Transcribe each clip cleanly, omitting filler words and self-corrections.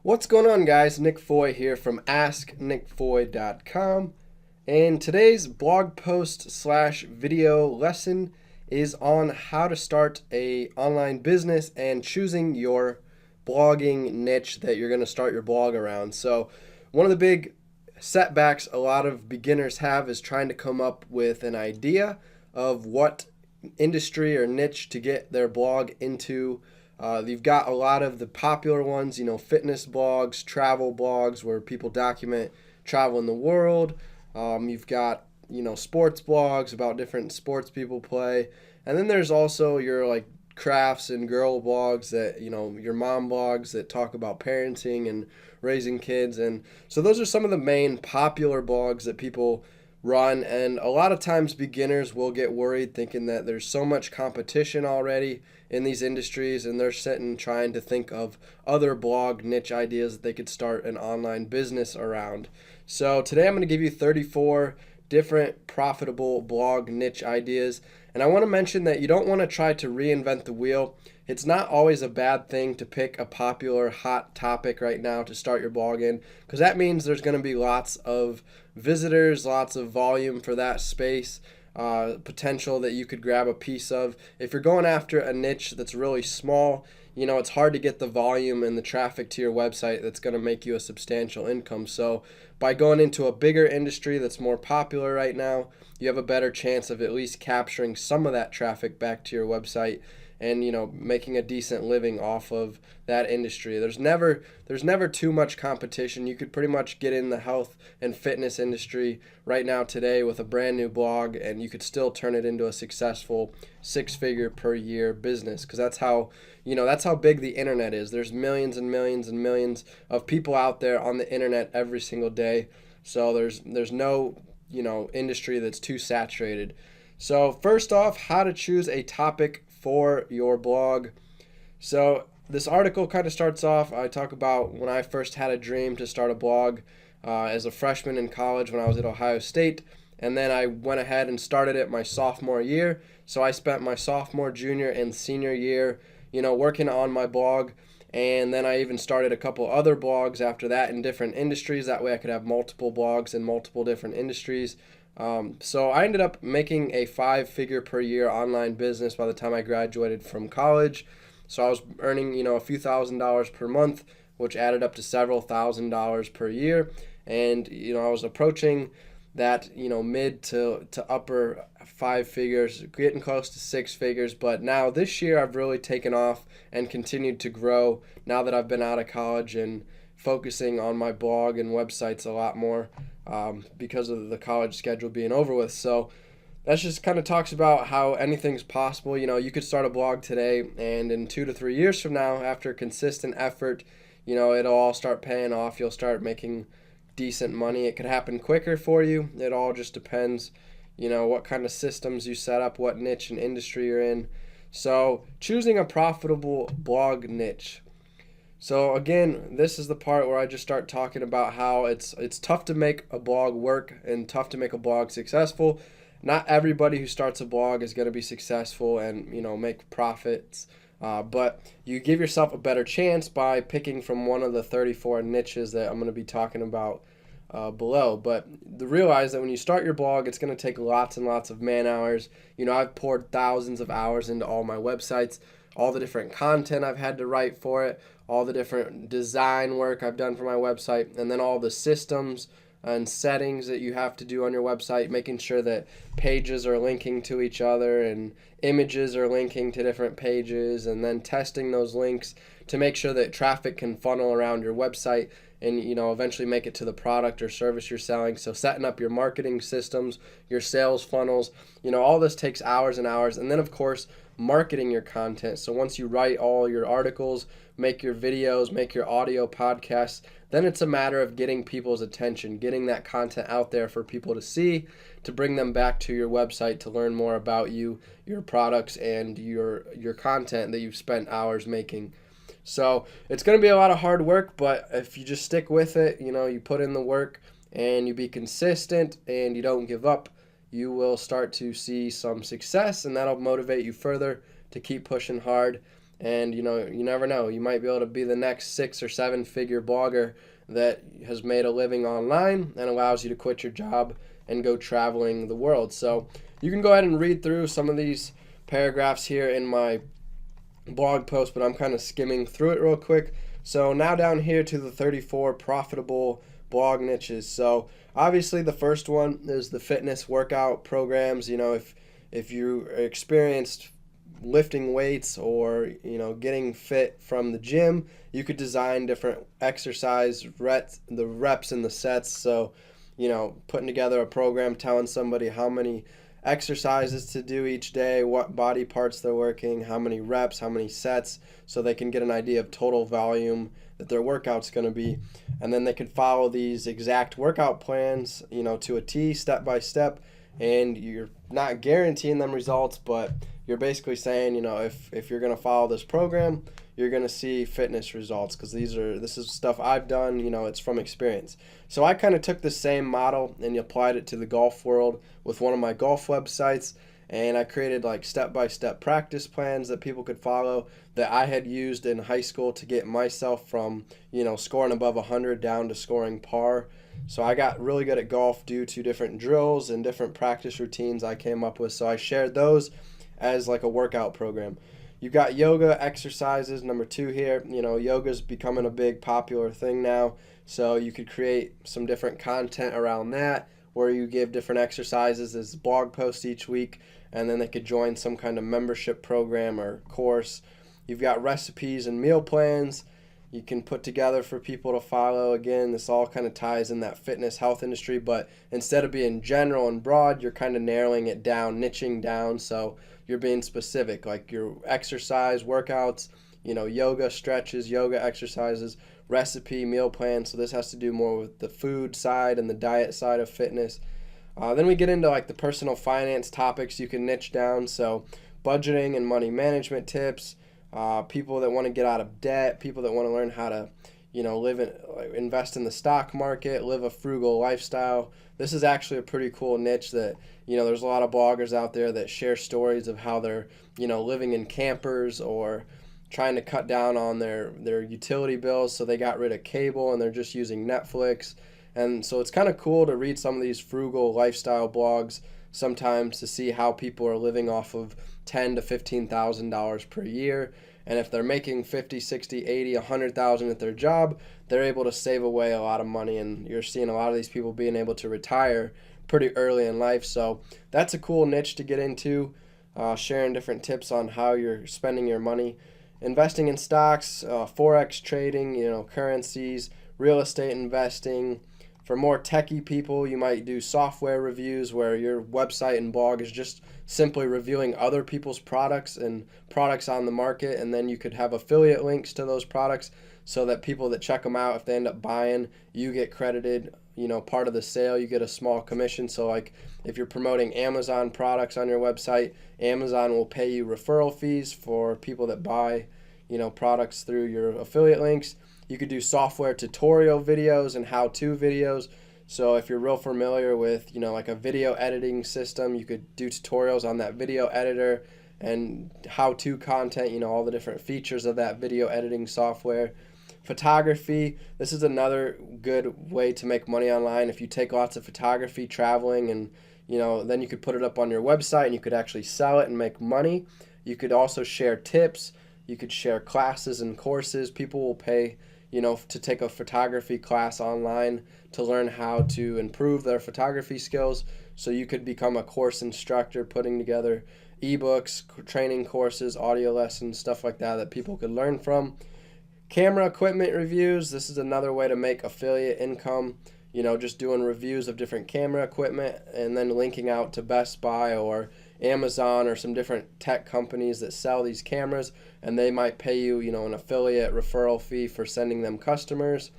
What's going on, guys? Nick Foy here from AskNickFoy.com, and today's blog post slash video lesson is on how to start a online business and choosing your blogging niche that you're going to start your blog around. So one of the big setbacks a lot of beginners have is trying to come up with an idea of what industry or niche to get their blog into. You've got a lot of the popular ones, fitness blogs, travel blogs where people document travel in the world. You've got, sports blogs about different sports people play. And then there's also your like crafts and girl blogs that, your mom blogs that talk about parenting and raising kids. And so those are some of the main popular blogs that people run. And a lot of times beginners will get worried thinking that there's so much competition already in these industries, and they're sitting trying to think of other blog niche ideas that they could start an online business around. So today I'm going to give you 34 different profitable blog niche ideas. And I want to mention that you don't want to try to reinvent the wheel. It's not always a bad thing to pick a popular hot topic right now to start your blog in, because that means there's going to be lots of visitors, lots of volume for that space, potential that you could grab a piece of. If you're going after a niche that's really small, it's hard to get the volume and the traffic to your website that's going to make you a substantial income. So by going into a bigger industry that's more popular right now, you have a better chance of at least capturing some of that traffic back to your website and making a decent living off of that industry. There's never too much competition. You could pretty much get in the health and fitness industry right now today with a brand new blog, and you could still turn it into a successful 6-figure per year business, because that's how big the internet is. There's millions and millions and millions of people out there on the internet every single day. So there's no industry that's too saturated. So first off, how to choose a topic for your blog. So this article kind of starts off, I talk about when I first had a dream to start a blog as a freshman in college when I was at Ohio State, and then I went ahead and started it my sophomore year. So I spent my sophomore, junior, and senior year working on my blog, and then I even started a couple other blogs after that in different industries. That way I could have multiple blogs in multiple different industries. So I ended up making a 5-figure per year online business by the time I graduated from college. So I was earning, a few $1,000s per month, which added up to several $1,000s per year. And, I was approaching that, mid to upper 5 figures, getting close to 6 figures. But now this year I've really taken off and continued to grow now that I've been out of college and focusing on my blog and websites a lot more. Because of the college schedule being over with. So that just kind of talks about how anything's possible. You could start a blog today, and in 2 to 3 years from now, after consistent effort, it'll all start paying off. You'll start making decent money. It could happen quicker for you. It all just depends, what kind of systems you set up, what niche and industry you're in. So choosing a profitable blog niche. So again, this is the part where I just start talking about how it's tough to make a blog work and tough to make a blog successful. Not everybody who starts a blog is going to be successful and make profits, but you give yourself a better chance by picking from one of the 34 niches that I'm going to be talking about below. But realize that when you start your blog, it's going to take lots and lots of man hours. I've poured thousands of hours into all my websites, all the different content I've had to write for it, all the different design work I've done for my website, and then all the systems and settings that you have to do on your website, making sure that pages are linking to each other and images are linking to different pages, and then testing those links to make sure that traffic can funnel around your website and eventually make it to the product or service you're selling. So setting up your marketing systems, your sales funnels, all this takes hours and hours. And then of course marketing your content. So once you write all your articles, make your videos, make your audio podcasts, then it's a matter of getting people's attention, getting that content out there for people to see, to bring them back to your website to learn more about you, your products, and your content that you've spent hours making. So it's going to be a lot of hard work, but if you just stick with it, you put in the work and you be consistent and you don't give up, you will start to see some success, and that'll motivate you further to keep pushing hard And you never know, you might be able to be the next 6 or 7 figure blogger that has made a living online and allows you to quit your job and go traveling the world. So you can go ahead and read through some of these paragraphs here in my blog post, but I'm kind of skimming through it real quick. So now down here to the 34 profitable blog niches. So obviously the first one is the fitness workout programs. If you experienced lifting weights or getting fit from the gym, you could design different exercise the reps and the sets. So putting together a program telling somebody how many exercises to do each day, what body parts they're working, how many reps, how many sets, so they can get an idea of total volume that their workout's going to be. And then they can follow these exact workout plans to a T, step by step. And you're not guaranteeing them results, but you're basically saying, if you're going to follow this program, you're going to see fitness results, because this is stuff I've done, it's from experience. So I kind of took the same model and applied it to the golf world with one of my golf websites, and I created like step-by-step practice plans that people could follow that I had used in high school to get myself from, scoring above 100 down to scoring par. So I got really good at golf due to different drills and different practice routines I came up with. So I shared those as like a workout program. You've got yoga exercises, number 2 here. Yoga's becoming a big popular thing now. So you could create some different content around that, where you give different exercises as blog posts each week, and then they could join some kind of membership program or course. You've got recipes and meal plans you can put together for people to follow. Again, this all kind of ties in that fitness health industry, but instead of being general and broad, you're kind of narrowing it down, niching down, so you're being specific, like your exercise, workouts, yoga stretches, yoga exercises, recipe, meal plan. So this has to do more with the food side and the diet side of fitness. Then we get into like the personal finance topics you can niche down. So budgeting and money management tips, people that want to get out of debt, people that want to learn how to, invest in the stock market, live a frugal lifestyle. This is actually a pretty cool niche that, there's a lot of bloggers out there that share stories of how they're, living in campers or trying to cut down on their utility bills. So they got rid of cable and they're just using Netflix. And so it's kind of cool to read some of these frugal lifestyle blogs sometimes to see how people are living off of $10,000 to $15,000 per year. And if they're making 50, 60, 80, 100,000 at their job, they're able to save away a lot of money. And you're seeing a lot of these people being able to retire pretty early in life. So that's a cool niche to get into, sharing different tips on how you're spending your money. Investing in stocks, forex trading, currencies, real estate investing. For more techie people, you might do software reviews where your website and blog is just simply reviewing other people's products and products on the market, and then you could have affiliate links to those products so that people that check them out, if they end up buying, you get credited, part of the sale, you get a small commission. So like if you're promoting Amazon products on your website, Amazon will pay you referral fees for people that buy, products through your affiliate links. You could do software tutorial videos and how-to videos. So if you're real familiar with, like a video editing system, you could do tutorials on that video editor and how-to content, all the different features of that video editing software. Photography, this is another good way to make money online. If you take lots of photography, traveling, and, then you could put it up on your website and you could actually sell it and make money. You could also share tips. You could share classes and courses. People will pay to take a photography class online to learn how to improve their photography skills. So you could become a course instructor, putting together ebooks, training courses, audio lessons, stuff like that people could learn from. Camera equipment reviews. This is another way to make affiliate income, just doing reviews of different camera equipment and then linking out to Best Buy or Amazon or some different tech companies that sell these cameras, and they might pay you, an affiliate referral fee for sending them customers.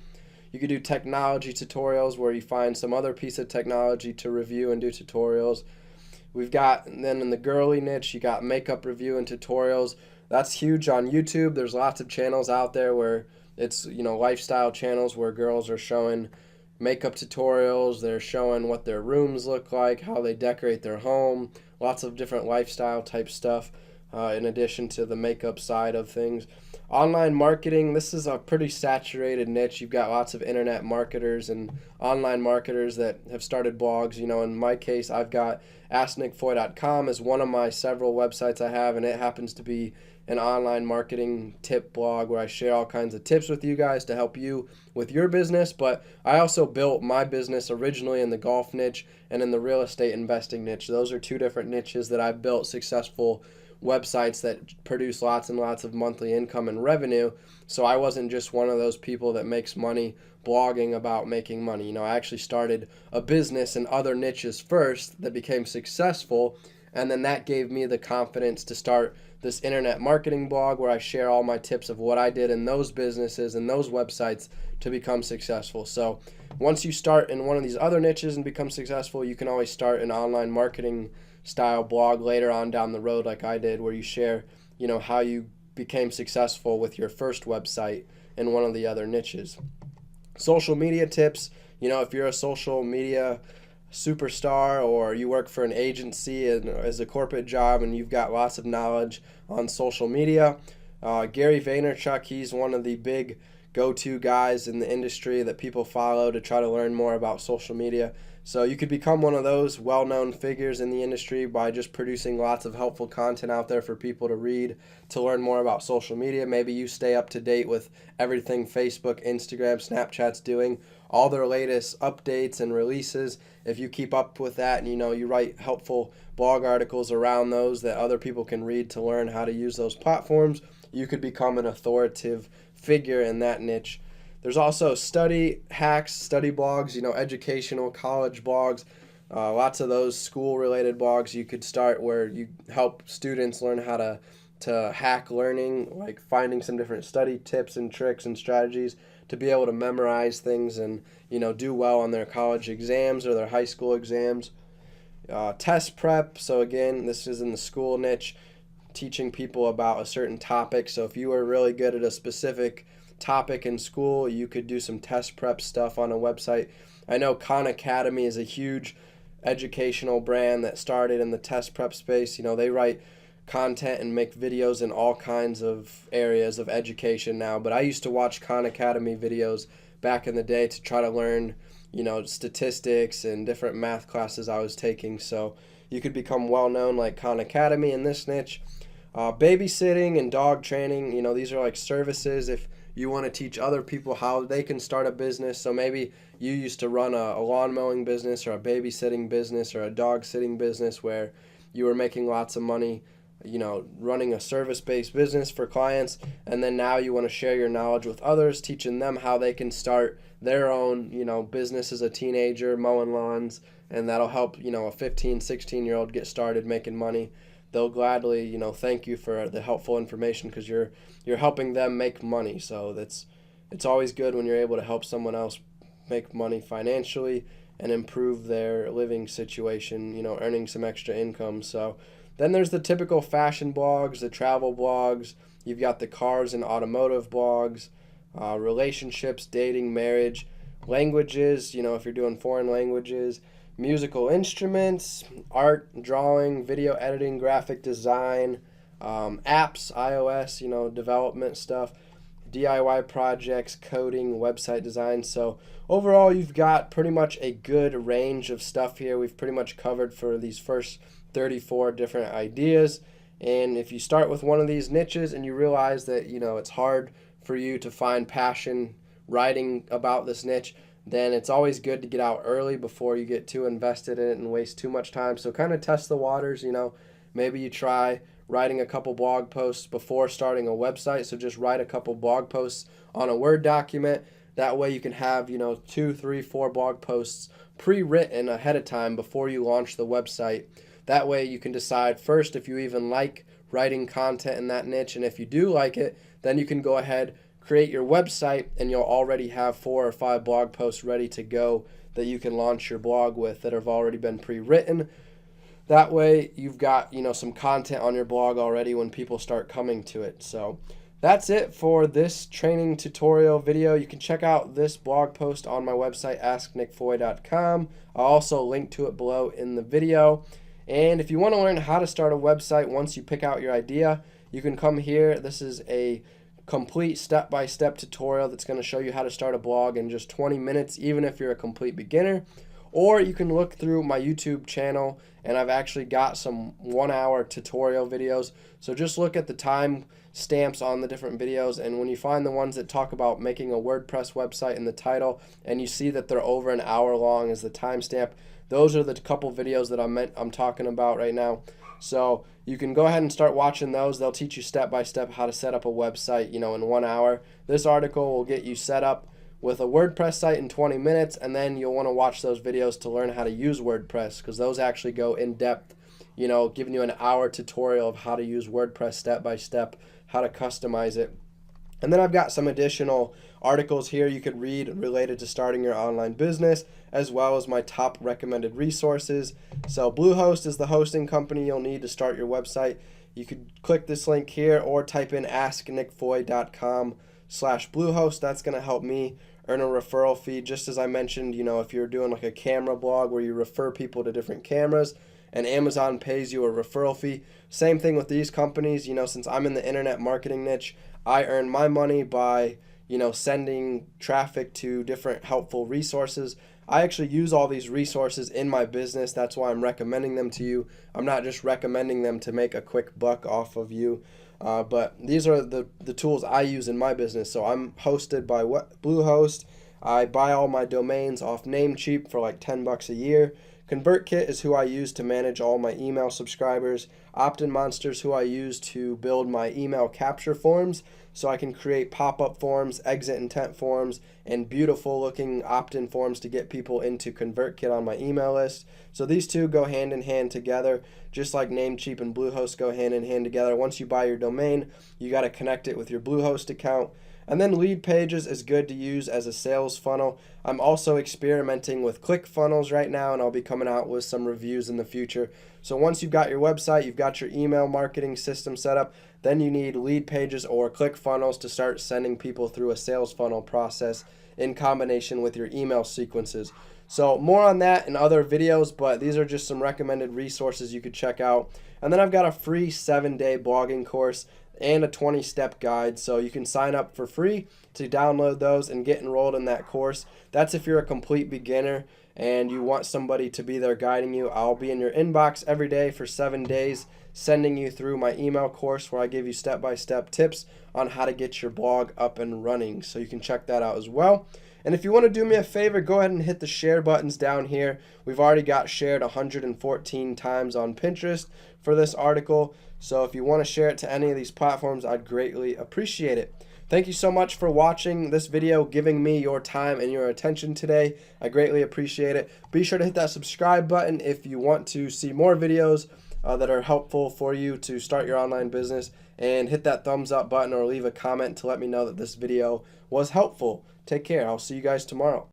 You could do technology tutorials where you find some other piece of technology to review and do tutorials. We've got, and then in the girly niche, you got makeup review and tutorials. That's huge on YouTube. There's lots of channels out there where it's, lifestyle channels where girls are showing makeup tutorials. They're showing what their rooms look like, how they decorate their home, lots of different lifestyle type stuff. in addition to the makeup side of things. Online marketing, this is a pretty saturated niche. You've got lots of internet marketers and online marketers that have started blogs. In my case, I've got AskNickFoy.com as one of my several websites I have, and it happens to be an online marketing tip blog where I share all kinds of tips with you guys to help you with your business. But I also built my business originally in the golf niche and in the real estate investing niche. Those are two different niches that I built successful websites that produce lots and lots of monthly income and revenue. So I wasn't just one of those people that makes money blogging about making money. I actually started a business in other niches first that became successful, and then that gave me the confidence to start this internet marketing blog where I share all my tips of what I did in those businesses and those websites to become successful. So once you start in one of these other niches and become successful, you can always start an online marketing style blog later on down the road like I did, where you share, how you became successful with your first website in one of the other niches. Social media tips, if you're a social media superstar or you work for an agency and as a corporate job and you've got lots of knowledge on social media, Gary Vaynerchuk, he's one of the big go-to guys in the industry that people follow to try to learn more about social media. So you could become one of those well-known figures in the industry by just producing lots of helpful content out there for people to read, to learn more about social media. Maybe you stay up to date with everything Facebook, Instagram, Snapchat's doing, all their latest updates and releases. If you keep up with that and you write helpful blog articles around those that other people can read to learn how to use those platforms, you could become an authoritative figure in that niche. There's also study hacks, study blogs, educational college blogs, lots of those school-related blogs you could start where you help students learn how to hack learning, like finding some different study tips and tricks and strategies to be able to memorize things and, do well on their college exams or their high school exams. Test prep, so again, this is in the school niche, teaching people about a certain topic. So if you were really good at a specific topic in school, you could do some test prep stuff on a website. I know Khan Academy is a huge educational brand that started in the test prep space. They write content and make videos in all kinds of areas of education now, but I used to watch Khan Academy videos back in the day to try to learn, statistics and different math classes I was taking. So you could become well known like Khan Academy in this niche. Babysitting and dog training, these are like services if you want to teach other people how they can start a business. So maybe you used to run a lawn mowing business or a babysitting business or a dog sitting business where you were making lots of money, running a service-based business for clients, and then now you want to share your knowledge with others, teaching them how they can start their own, business as a teenager, mowing lawns, and that'll help, a 15, 16-year-old get started making money. They'll gladly, thank you for the helpful information because you're helping them make money. So it's always good when you're able to help someone else make money financially and improve their living situation, earning some extra income. So then there's the typical fashion blogs, the travel blogs. You've got the cars and automotive blogs, relationships, dating, marriage, languages, if you're doing foreign languages, musical instruments, art, drawing, video editing, graphic design, apps, iOS, development stuff, DIY projects, coding, website design. So overall, you've got pretty much a good range of stuff here. We've pretty much covered for these first 34 different ideas. And if you start with one of these niches and you realize that, it's hard for you to find passion writing about this niche, then it's always good to get out early before you get too invested in it and waste too much time. So kind of test the waters, maybe you try writing a couple blog posts before starting a website. So just write a couple blog posts on a Word document. That way you can have, 2, 3, 4 blog posts pre-written ahead of time before you launch the website. That way you can decide first if you even like writing content in that niche. And if you do like it, then you can go ahead, create your website, and you'll already have 4 or 5 blog posts ready to go that you can launch your blog with that have already been pre-written. That way you've got, some content on your blog already when people start coming to it. So that's it for this training tutorial video. You can check out this blog post on my website, asknickfoy.com. I'll also link to it below in the video. And if you want to learn how to start a website once you pick out your idea, you can come here. This is a complete step-by-step tutorial that's going to show you how to start a blog in just 20 minutes, even if you're a complete beginner. Or you can look through my YouTube channel, and I've actually got some 1-hour tutorial videos. So just look at the time stamps on the different videos, and when you find the ones that talk about making a WordPress website in the title, and you see that they're over an hour long as the timestamp, those are the couple videos that I'm talking about right now. So you can go ahead and start watching those. They'll teach you step by step how to set up a website, in 1 hour. This article will get you set up with a WordPress site in 20 minutes, and then you'll want to watch those videos to learn how to use WordPress, because those actually go in depth, giving you an hour tutorial of how to use WordPress step by step, how to customize it. And then I've got some additional articles here you could read related to starting your online business, as well as my top recommended resources. So Bluehost is the hosting company you'll need to start your website. You could click this link here or type in asknickfoy.com/Bluehost. That's going to help me earn a referral fee. Just as I mentioned, if you're doing like a camera blog where you refer people to different cameras and Amazon pays you a referral fee, same thing with these companies. Since I'm in the internet marketing niche, I earn my money by, sending traffic to different helpful resources. I actually use all these resources in my business. That's why I'm recommending them to you. I'm not just recommending them to make a quick buck off of you. But these are the tools I use in my business. So I'm hosted by Bluehost. I buy all my domains off Namecheap for like $10 a year. ConvertKit is who I use to manage all my email subscribers. Opt-in Monsters, who I use to build my email capture forms, so I can create pop-up forms, exit intent forms, and beautiful looking opt-in forms to get people into ConvertKit on my email list. So these two go hand in hand together, just like Namecheap and Bluehost go hand in hand together. Once you buy your domain, you got to connect it with your Bluehost account. And then Lead Pages is good to use as a sales funnel. I'm also experimenting with ClickFunnels right now, and I'll be coming out with some reviews in the future. So once you've got your website, you've got your email marketing system set up, then you need Lead Pages or ClickFunnels to start sending people through a sales funnel process in combination with your email sequences. So more on that in other videos, but these are just some recommended resources you could check out. And then I've got a free 7-day blogging course and a 20-step guide, so you can sign up for free to download those and get enrolled in that course. That's if you're a complete beginner and you want somebody to be there guiding you. I'll be in your inbox every day for 7 days, sending you through my email course where I give you step-by-step tips on how to get your blog up and running, so you can check that out as well. And if you want to do me a favor, go ahead and hit the share buttons down here. We've already got shared 114 times on Pinterest for this article. So if you want to share it to any of these platforms, I'd greatly appreciate it. Thank you so much for watching this video, giving me your time and your attention today. I greatly appreciate it. Be sure to hit that subscribe button if you want to see more videos that are helpful for you to start your online business, and hit that thumbs up button or leave a comment to let me know that this video was helpful. Take care. I'll see you guys tomorrow.